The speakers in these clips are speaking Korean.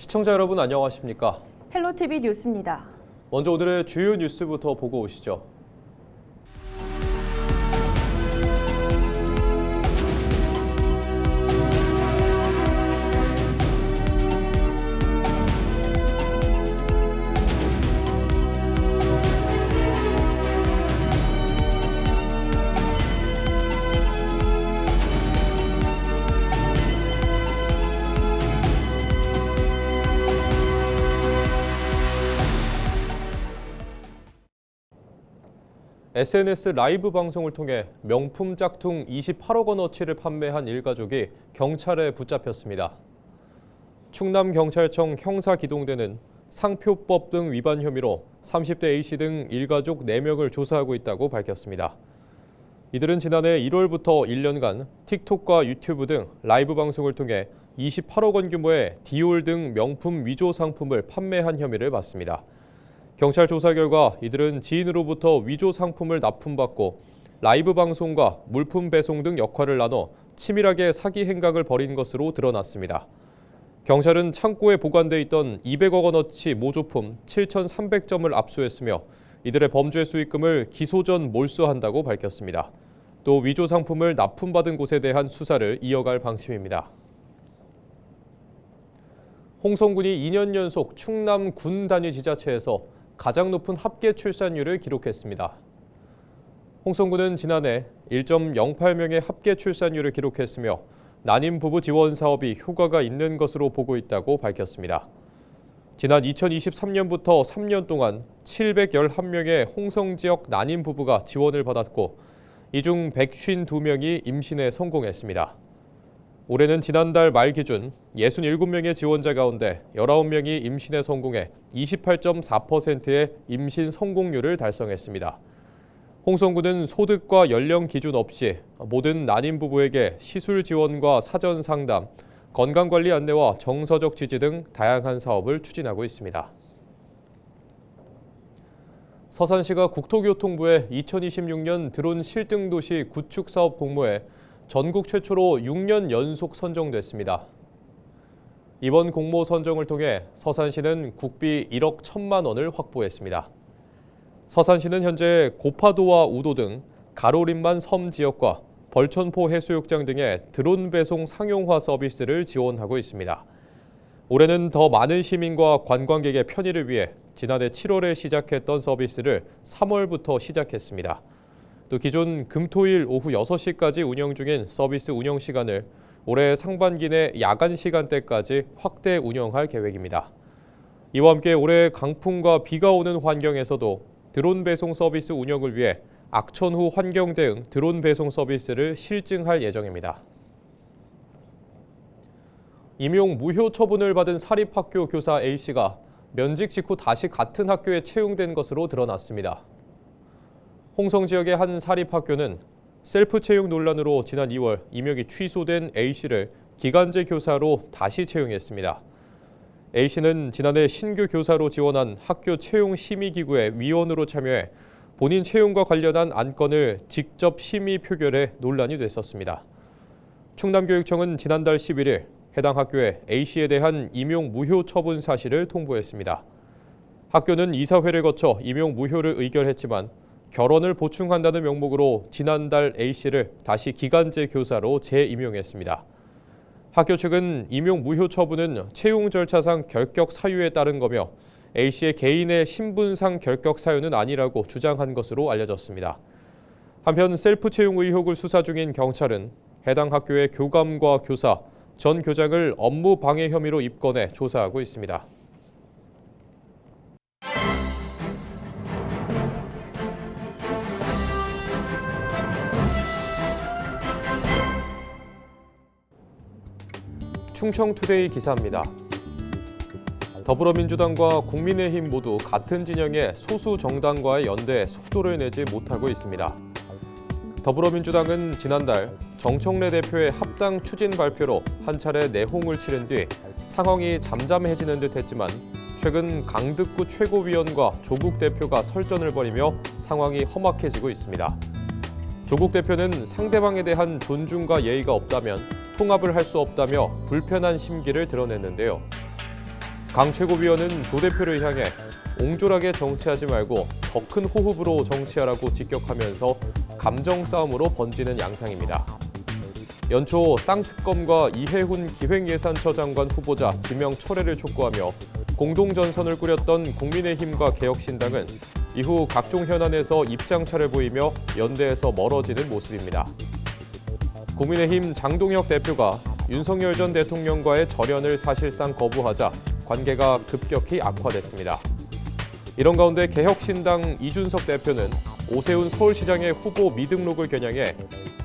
시청자 여러분 안녕하십니까? 헬로티비 뉴스입니다. 먼저 오늘의 주요 뉴스부터 보고 오시죠. SNS 라이브 방송을 통해 명품 짝퉁 28억 원어치를 판매한 일가족이 경찰에 붙잡혔습니다. 충남경찰청 형사기동대는 상표법 등 위반 혐의로 30대 A씨 등 일가족 4명을 조사하고 있다고 밝혔습니다. 이들은 지난해 1월부터 1년간 틱톡과 유튜브 등 라이브 방송을 통해 28억 원 규모의 디올 등 명품 위조 상품을 판매한 혐의를 받습니다. 경찰 조사 결과 이들은 지인으로부터 위조 상품을 납품받고 라이브 방송과 물품 배송 등 역할을 나눠 치밀하게 사기 행각을 벌인 것으로 드러났습니다. 경찰은 창고에 보관돼 있던 200억 원어치 모조품 7,300점을 압수했으며 이들의 범죄 수익금을 기소 전 몰수한다고 밝혔습니다. 또 위조 상품을 납품받은 곳에 대한 수사를 이어갈 방침입니다. 홍성군이 2년 연속 충남 군 단위 지자체에서 가장 높은 합계 출산율을 기록했습니다. 홍성군은 지난해 1.08명의 합계 출산율을 기록했으며 난임 부부 지원 사업이 효과가 있는 것으로 보고 있다고 밝혔습니다. 지난 2023년부터 3년 동안 711명의 홍성 지역 난임 부부가 지원을 받았고 이 중 152명이 임신에 성공했습니다. 올해는 지난달 말 기준 67명의 지원자 가운데 19명이 임신에 성공해 28.4%의 임신 성공률을 달성했습니다. 홍성군은 소득과 연령 기준 없이 모든 난임 부부에게 시술 지원과 사전 상담, 건강관리 안내와 정서적 지지 등 다양한 사업을 추진하고 있습니다. 서산시가 국토교통부의 2026년 드론 실등도시 구축 사업 공모에 전국 최초로 6년 연속 선정됐습니다. 이번 공모 선정을 통해 서산시는 국비 1억 1천만 원을 확보했습니다. 서산시는 현재 고파도와 우도 등 가로림만 섬 지역과 벌천포 해수욕장 등의 드론 배송 상용화 서비스를 지원하고 있습니다. 올해는 더 많은 시민과 관광객의 편의를 위해 지난해 7월에 시작했던 서비스를 3월부터 시작했습니다. 또 기존 금토일 오후 6시까지 운영 중인 서비스 운영 시간을 올해 상반기 내 야간 시간대까지 확대 운영할 계획입니다. 이와 함께 올해 강풍과 비가 오는 환경에서도 드론 배송 서비스 운영을 위해 악천 후 환경 대응 드론 배송 서비스를 실증할 예정입니다. 임용 무효 처분을 받은 사립학교 교사 A씨가 면직 직후 다시 같은 학교에 채용된 것으로 드러났습니다. 홍성 지역의 한 사립학교는 셀프 채용 논란으로 지난 2월 임용이 취소된 A씨를 기간제 교사로 다시 채용했습니다. A씨는 지난해 신규 교사로 지원한 학교 채용 심의기구의 위원으로 참여해 본인 채용과 관련한 안건을 직접 심의 표결해 논란이 됐었습니다. 충남교육청은 지난달 11일 해당 학교에 A씨에 대한 임용 무효 처분 사실을 통보했습니다. 학교는 이사회를 거쳐 임용 무효를 의결했지만 결혼을 보충한다는 명목으로 지난달 A씨를 다시 기간제 교사로 재임용했습니다. 학교 측은 임용 무효 처분은 채용 절차상 결격 사유에 따른 거며 A씨의 개인의 신분상 결격 사유는 아니라고 주장한 것으로 알려졌습니다. 한편 셀프 채용 의혹을 수사 중인 경찰은 해당 학교의 교감과 교사, 전 교장을 업무 방해 혐의로 입건해 조사하고 있습니다. 충청투데이 기사입니다. 더불어민주당과 국민의힘 모두 같은 진영의 소수 정당과의 연대에 속도를 내지 못하고 있습니다. 더불어민주당은 지난달 정청래 대표의 합당 추진 발표로 한 차례 내홍을 치른 뒤 상황이 잠잠해지는 듯 했지만 최근 강득구 최고위원과 조국 대표가 설전을 벌이며 상황이 험악해지고 있습니다. 조국 대표는 상대방에 대한 존중과 예의가 없다면 통합을 할 수 없다며 불편한 심기를 드러냈는데요. 강 최고위원은 조 대표를 향해 옹졸하게 정치하지 말고 더 큰 호흡으로 정치하라고 직격하면서 감정 싸움으로 번지는 양상입니다. 연초 쌍특검과 이해훈 기획예산처 장관 후보자 지명 철회를 촉구하며 공동전선을 꾸렸던 국민의힘과 개혁신당은 이후 각종 현안에서 입장차를 보이며 연대에서 멀어지는 모습입니다. 국민의힘 장동혁 대표가 윤석열 전 대통령과의 절연을 사실상 거부하자 관계가 급격히 악화됐습니다. 이런 가운데 개혁신당 이준석 대표는 오세훈 서울시장의 후보 미등록을 겨냥해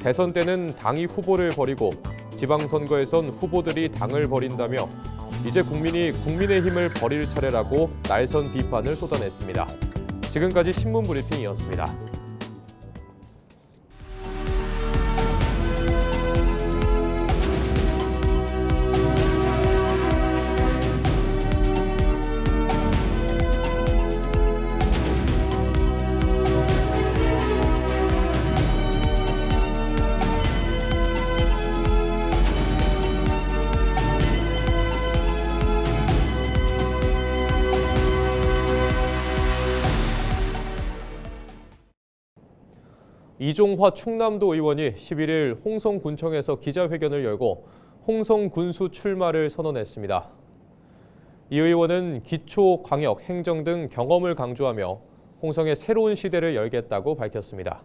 대선 때는 당이 후보를 버리고 지방선거에선 후보들이 당을 버린다며 이제 국민이 국민의힘을 버릴 차례라고 날선 비판을 쏟아냈습니다. 지금까지 신문브리핑이었습니다. 이종화 충남도 의원이 11일 홍성군청에서 기자회견을 열고 홍성 군수 출마를 선언했습니다. 이 의원은 기초, 광역, 행정 등 경험을 강조하며 홍성의 새로운 시대를 열겠다고 밝혔습니다.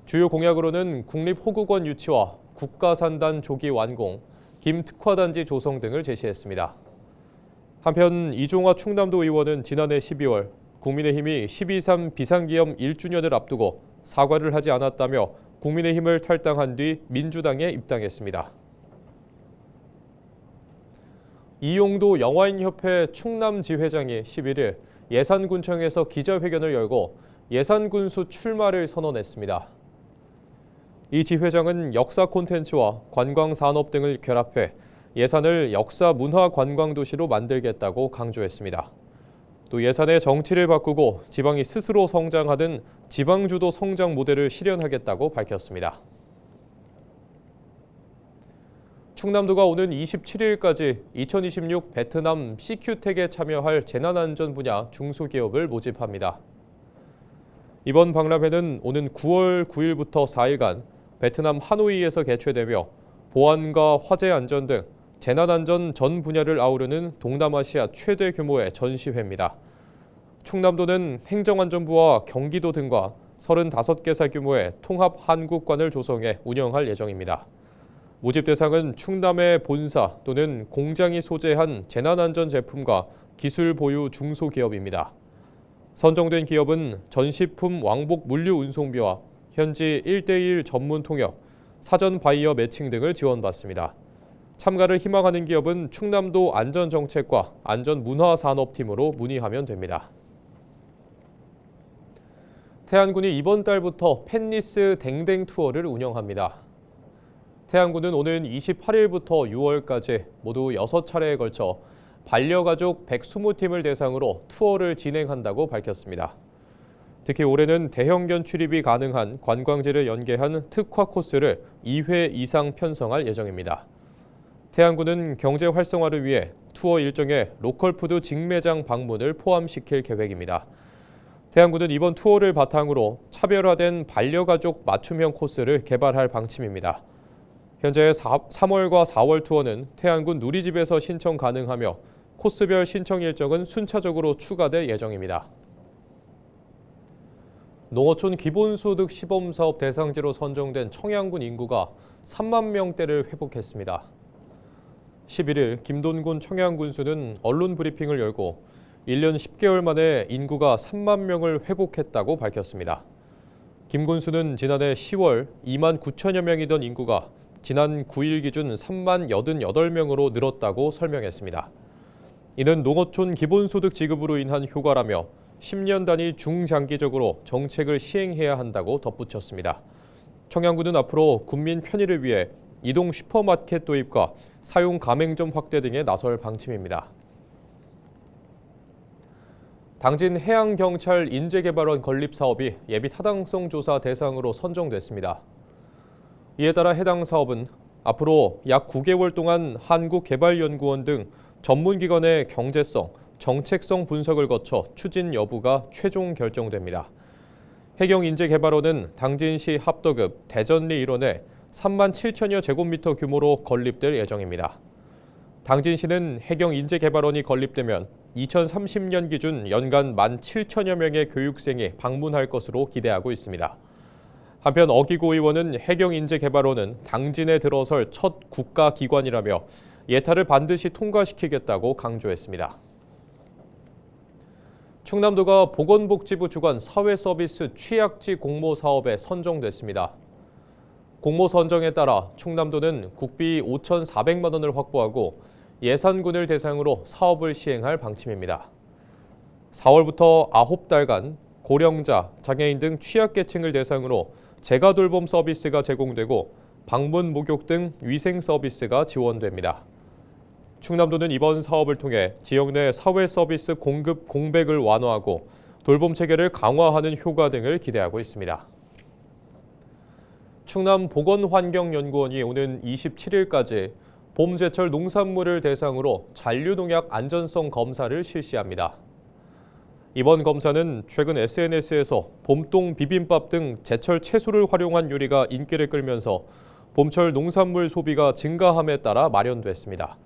주요 공약으로는 국립호국원 유치와 국가산단 조기 완공, 김특화단지 조성 등을 제시했습니다. 한편 이종화 충남도 의원은 지난해 12월 국민의힘이 12.3 비상기업 1주년을 앞두고 사과를 하지 않았다며 국민의힘을 탈당한 뒤 민주당에 입당했습니다. 이용도 영화인협회 충남지회장이 11일 예산군청에서 기자회견을 열고 예산군수 출마를 선언했습니다. 이 지회장은 역사 콘텐츠와 관광산업 등을 결합해 예산을 역사 문화 관광도시로 만들겠다고 강조했습니다. 또 예산의 정치를 바꾸고 지방이 스스로 성장하는 지방주도 성장 모델을 실현하겠다고 밝혔습니다. 충남도가 오는 27일까지 2026 베트남 CQ택에 참여할 재난안전 분야 중소기업을 모집합니다. 이번 박람회는 오는 9월 9일부터 4일간 베트남 하노이에서 개최되며 보안과 화재 안전 등 재난안전 전 분야를 아우르는 동남아시아 최대 규모의 전시회입니다. 충남도는 행정안전부와 경기도 등과 35개사 규모의 통합 한국관을 조성해 운영할 예정입니다. 모집 대상은 충남의 본사 또는 공장이 소재한 재난안전 제품과 기술 보유 중소기업입니다. 선정된 기업은 전시품 왕복 물류 운송비와 현지 1:1 전문 통역, 사전 바이어 매칭 등을 지원받습니다. 참가를 희망하는 기업은 충남도 안전정책과 안전문화산업팀으로 문의하면 됩니다. 태안군이 이번 달부터 펜리스 댕댕 투어를 운영합니다. 태안군은 오는 28일부터 6월까지 모두 6차례에 걸쳐 반려가족 120팀을 대상으로 투어를 진행한다고 밝혔습니다. 특히 올해는 대형견 출입이 가능한 관광지를 연계한 특화 코스를 2회 이상 편성할 예정입니다. 태안군은 경제 활성화를 위해 투어 일정에 로컬푸드 직매장 방문을 포함시킬 계획입니다. 태안군은 이번 투어를 바탕으로 차별화된 반려가족 맞춤형 코스를 개발할 방침입니다. 현재 3월과 4월 투어는 태안군 누리집에서 신청 가능하며 코스별 신청 일정은 순차적으로 추가될 예정입니다. 농어촌 기본소득 시범사업 대상지로 선정된 청양군 인구가 3만 명대를 회복했습니다. 11일 김돈군 청양군수는 언론 브리핑을 열고 1년 10개월 만에 인구가 3만 명을 회복했다고 밝혔습니다. 김 군수는 지난해 10월 2만 9천여 명이던 인구가 지난 9일 기준 3만 88명으로 늘었다고 설명했습니다. 이는 농어촌 기본소득 지급으로 인한 효과라며 10년 단위 중장기적으로 정책을 시행해야 한다고 덧붙였습니다. 청양군은 앞으로 군민 편의를 위해 이동 슈퍼마켓 도입과 사용 가맹점 확대 등에 나설 방침입니다. 당진 해양경찰 인재개발원 건립 사업이 예비 타당성 조사 대상으로 선정됐습니다. 이에 따라 해당 사업은 앞으로 약 9개월 동안 한국개발연구원 등 전문기관의 경제성, 정책성 분석을 거쳐 추진 여부가 최종 결정됩니다. 해경인재개발원은 당진시 합도급 대전리 일원에 3만 7천여 제곱미터 규모로 건립될 예정입니다. 당진시는 해경인재개발원이 건립되면 2030년 기준 연간 1만 7천여 명의 교육생이 방문할 것으로 기대하고 있습니다. 한편 어기구 의원은 해경인재개발원은 당진에 들어설 첫 국가기관이라며 예타를 반드시 통과시키겠다고 강조했습니다. 충남도가 보건복지부 주관 사회서비스 취약지 공모 사업에 선정됐습니다. 공모 선정에 따라 충남도는 국비 5,400만 원을 확보하고 예산군을 대상으로 사업을 시행할 방침입니다. 4월부터 9달간 고령자, 장애인 등 취약계층을 대상으로 재가돌봄 서비스가 제공되고 방문 목욕 등 위생 서비스가 지원됩니다. 충남도는 이번 사업을 통해 지역 내 사회 서비스 공급 공백을 완화하고 돌봄 체계를 강화하는 효과 등을 기대하고 있습니다. 충남보건환경연구원이 오는 27일까지 봄제철 농산물을 대상으로 잔류농약 안전성 검사를 실시합니다. 이번 검사는 최근 SNS에서 봄동 비빔밥 등 제철 채소를 활용한 요리가 인기를 끌면서 봄철 농산물 소비가 증가함에 따라 마련됐습니다.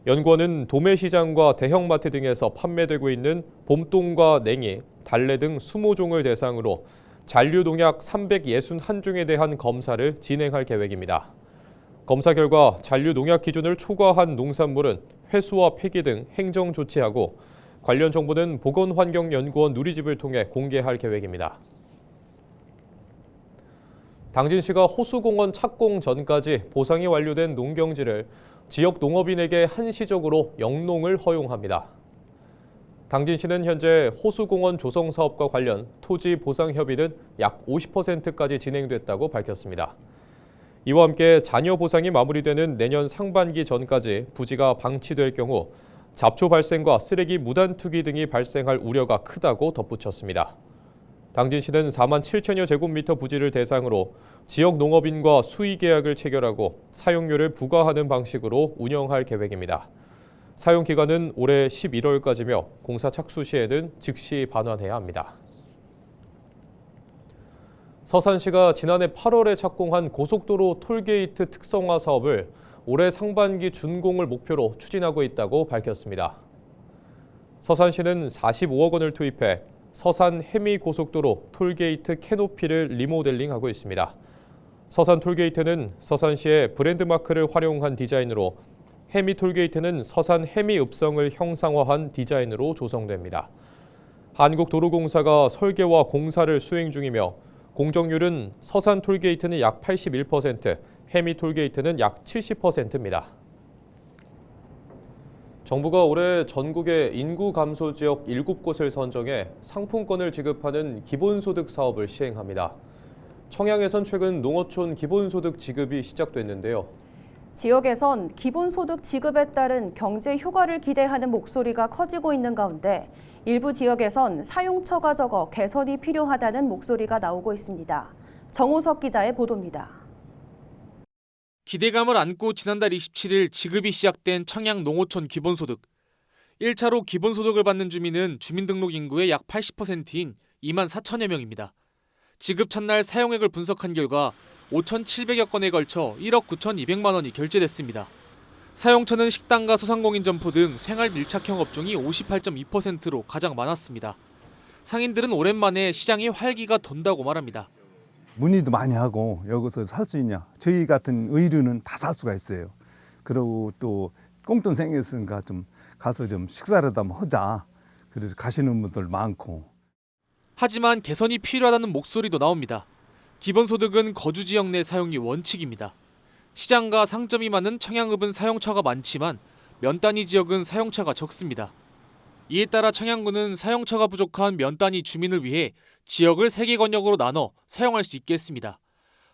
연구원은 도매시장과 대형마트 등에서 판매되고 있는 봄동과 냉이, 달래 등 20종을 대상으로 잔류농약 361종에 대한 검사를 진행할 계획입니다. 검사 결과 잔류농약 기준을 초과한 농산물은 회수와 폐기 등 행정 조치하고 관련 정보는 보건환경연구원 누리집을 통해 공개할 계획입니다. 당진시가 호수공원 착공 전까지 보상이 완료된 농경지를 지역 농업인에게 한시적으로 영농을 허용합니다. 당진시는 현재 호수공원 조성 사업과 관련 토지 보상 협의는 약 50%까지 진행됐다고 밝혔습니다. 이와 함께 잔여 보상이 마무리되는 내년 상반기 전까지 부지가 방치될 경우 잡초 발생과 쓰레기 무단 투기 등이 발생할 우려가 크다고 덧붙였습니다. 당진시는 4만 7천여 제곱미터 부지를 대상으로 지역 농업인과 수의 계약을 체결하고 사용료를 부과하는 방식으로 운영할 계획입니다. 사용 기간은 올해 11월까지며 공사 착수 시에는 즉시 반환해야 합니다. 서산시가 지난해 8월에 착공한 고속도로 톨게이트 특성화 사업을 올해 상반기 준공을 목표로 추진하고 있다고 밝혔습니다. 서산시는 45억 원을 투입해 서산 해미고속도로 톨게이트 캐노피를 리모델링하고 있습니다. 서산 톨게이트는 서산시의 브랜드 마크를 활용한 디자인으로 해미 톨게이트는 서산 해미 읍성을 형상화한 디자인으로 조성됩니다. 한국도로공사가 설계와 공사를 수행 중이며 공정률은 서산 톨게이트는 약 81%, 해미 톨게이트는 약 70%입니다. 정부가 올해 전국의 인구 감소 지역 7곳을 선정해 상품권을 지급하는 기본소득 사업을 시행합니다. 청양에선 최근 농어촌 기본소득 지급이 시작됐는데요. 지역에선 기본소득 지급에 따른 경제 효과를 기대하는 목소리가 커지고 있는 가운데 일부 지역에선 사용처가 적어 개선이 필요하다는 목소리가 나오고 있습니다. 정호석 기자의 보도입니다. 기대감을 안고 지난달 27일 지급이 시작된 청양 농어촌 기본소득. 1차로 기본소득을 받는 주민은 주민등록 인구의 약 80%인 2만 4천여 명입니다. 지급 첫날 사용액을 분석한 결과 5,700여 건에 걸쳐 1억 9,200만 원이 결제됐습니다. 사용처는 식당과 소상공인 점포 등 생활 밀착형 업종이 58.2%로 가장 많았습니다. 상인들은 오랜만에 시장에 활기가 돈다고 말합니다. 문의도 많이 하고 여기서 살 수 있냐. 저희 같은 의류는 다 살 수가 있어요. 그리고 또 꽁돈 생겼으니까 좀 가서 좀 식사라도 한번 하자. 그래서 가시는 분들 많고. 하지만 개선이 필요하다는 목소리도 나옵니다. 기본소득은 거주 지역 내 사용이 원칙입니다. 시장과 상점이 많은 청양읍은 사용처가 많지만 면 단위 지역은 사용처가 적습니다. 이에 따라 청양군은 사용처가 부족한 면 단위 주민을 위해 지역을 3개 권역으로 나눠 사용할 수 있게 했습니다.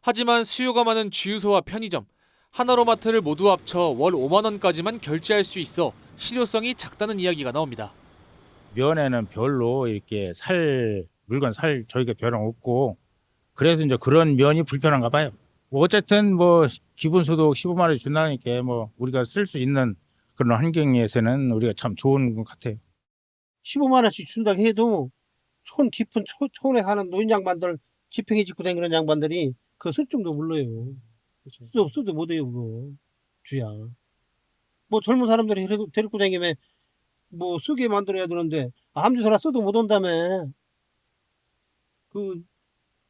하지만 수요가 많은 주유소와 편의점, 하나로마트를 모두 합쳐 월 5만 원까지만 결제할 수 있어 실효성이 작다는 이야기가 나옵니다. 면에는 별로 이렇게 물건 살 저희가 별로 없고 그래서 이제 그런 면이 불편한가 봐요. 어쨌든 기본소득 15만 원 준다니까 우리가 쓸 수 있는 그런 환경에서는 우리가 참 좋은 것 같아요. 15만 원씩 준다고 해도 손 깊은 촌에 사는 노인 양반들 지팽이 짚고 다니는 양반들이 그 술정도 몰라요. 쓰도 못해요 그거 주야. 뭐 젊은 사람들이 데리고 다니면 뭐 쓰게 만들어야 되는데 아무데나 써도 못 온다며. 그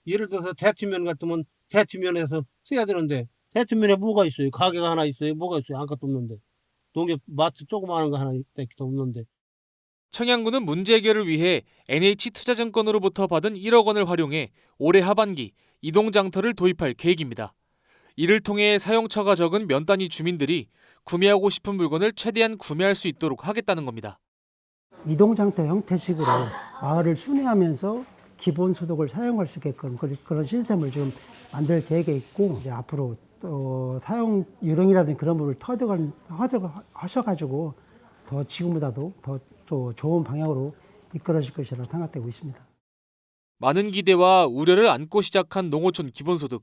예를 들어서 대투면 같으면 대투면에서 써야 되는데 대투면에 뭐가 있어요? 가게가 하나 있어요? 뭐가 있어요? 아무것도 없는데. 농협 마트 조그마한 거 하나 있다 없는데. 청양군은 문제 해결을 위해 NH투자증권으로부터 받은 1억 원을 활용해 올해 하반기 이동장터를 도입할 계획입니다. 이를 통해 사용처가 적은 면 단위 주민들이 구매하고 싶은 물건을 최대한 구매할 수 있도록 하겠다는 겁니다. 이동장터 형태식으로 마을을 순회하면서 기본소득을 사용할 수 있게끔 그런 시스템을 지금 만들 계획에 있고, 이제 앞으로 사용 요령이라든지 그런 부분을 하셔가지고 더 지금보다도 더 좋은 방향으로 이끌어질 것이라고 생각되고 있습니다. 많은 기대와 우려를 안고 시작한 농어촌 기본소득.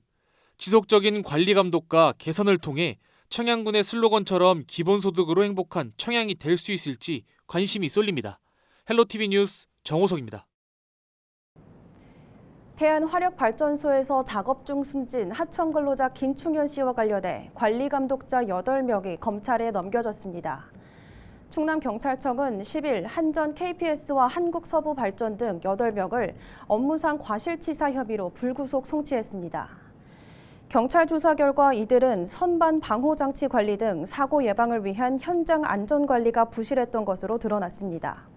지속적인 관리 감독과 개선을 통해 청양군의 슬로건처럼 기본소득으로 행복한 청양이 될 수 있을지 관심이 쏠립니다. 헬로티비 뉴스 정호석입니다. 태안화력발전소에서 작업 중 숨진 하청 근로자 김충현 씨와 관련해 관리감독자 8명이 검찰에 넘겨졌습니다. 충남경찰청은 10일 한전 KPS와 한국서부발전 등 8명을 업무상 과실치사 혐의로 불구속 송치했습니다. 경찰 조사 결과 이들은 선반 방호장치 관리 등 사고 예방을 위한 현장 안전관리가 부실했던 것으로 드러났습니다.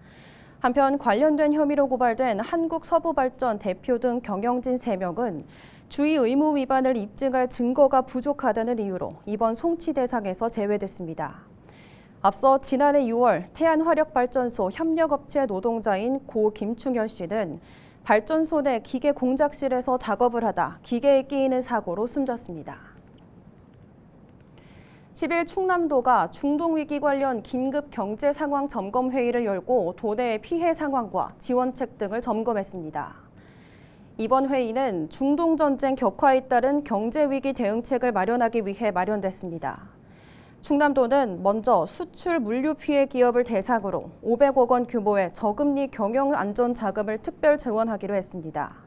한편 관련된 혐의로 고발된 한국서부발전 대표 등 경영진 3명은 주의 의무 위반을 입증할 증거가 부족하다는 이유로 이번 송치 대상에서 제외됐습니다. 앞서 지난해 6월 태안화력발전소 협력업체 노동자인 고 김충현 씨는 발전소 내 기계 공작실에서 작업을 하다 기계에 끼이는 사고로 숨졌습니다. 10일 충남도가 중동위기 관련 긴급 경제 상황 점검 회의를 열고 도내의 피해 상황과 지원책 등을 점검했습니다. 이번 회의는 중동 전쟁 격화에 따른 경제 위기 대응책을 마련하기 위해 마련됐습니다. 충남도는 먼저 수출 물류 피해 기업을 대상으로 500억 원 규모의 저금리 경영 안전 자금을 특별 지원하기로 했습니다.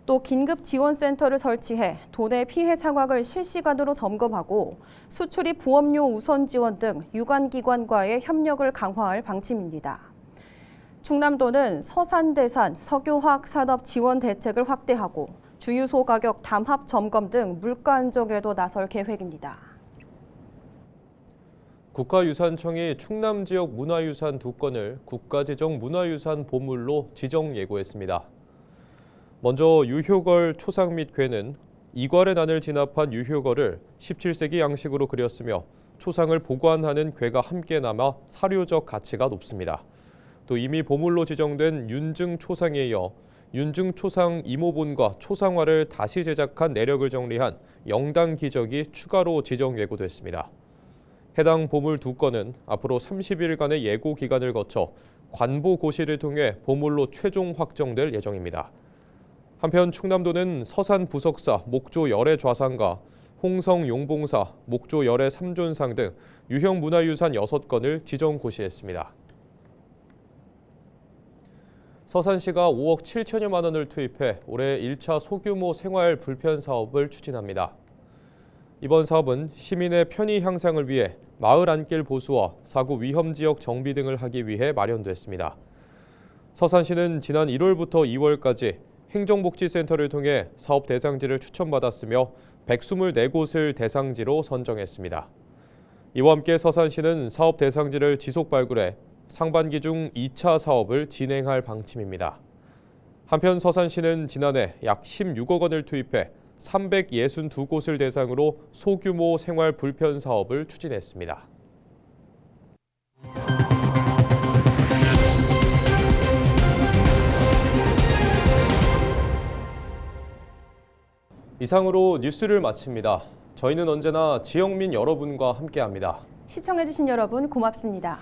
또 긴급 지원센터를 설치해 도내 피해 상황을 실시간으로 점검하고 수출입 보험료 우선 지원 등 유관기관과의 협력을 강화할 방침입니다. 충남도는 서산대산 석유화학 산업 지원 대책을 확대하고 주유소 가격 담합 점검 등 물가 안정에도 나설 계획입니다. 국가유산청이 충남 지역 문화유산 2건을 국가지정 문화유산 보물로 지정 예고했습니다. 먼저 유효걸 초상 및 괴는 이괄의 난을 진압한 유효걸을 17세기 양식으로 그렸으며 초상을 보관하는 괴가 함께 남아 사료적 가치가 높습니다. 또 이미 보물로 지정된 윤증 초상에 이어 윤증 초상 이모본과 초상화를 다시 제작한 내력을 정리한 영당 기적이 추가로 지정 예고됐습니다. 해당 보물 2건은 앞으로 30일간의 예고 기간을 거쳐 관보 고시를 통해 보물로 최종 확정될 예정입니다. 한편 충남도는 서산 부석사 목조 열애 좌상과 홍성 용봉사 목조 열애 3존상 등 유형 문화유산 6건을 지정 고시했습니다. 서산시가 5억 7천여만 원을 투입해 올해 1차 소규모 생활 불편 사업을 추진합니다. 이번 사업은 시민의 편의 향상을 위해 마을 안길 보수와 사고 위험 지역 정비 등을 하기 위해 마련됐습니다. 서산시는 지난 1월부터 2월까지 행정복지센터를 통해 사업 대상지를 추천받았으며 124곳을 대상지로 선정했습니다. 이와 함께 서산시는 사업 대상지를 지속 발굴해 상반기 중 2차 사업을 진행할 방침입니다. 한편 서산시는 지난해 약 16억 원을 투입해 362곳을 대상으로 소규모 생활 불편 사업을 추진했습니다. 이상으로 뉴스를 마칩니다. 저희는 언제나 지역민 여러분과 함께합니다. 시청해주신 여러분 고맙습니다.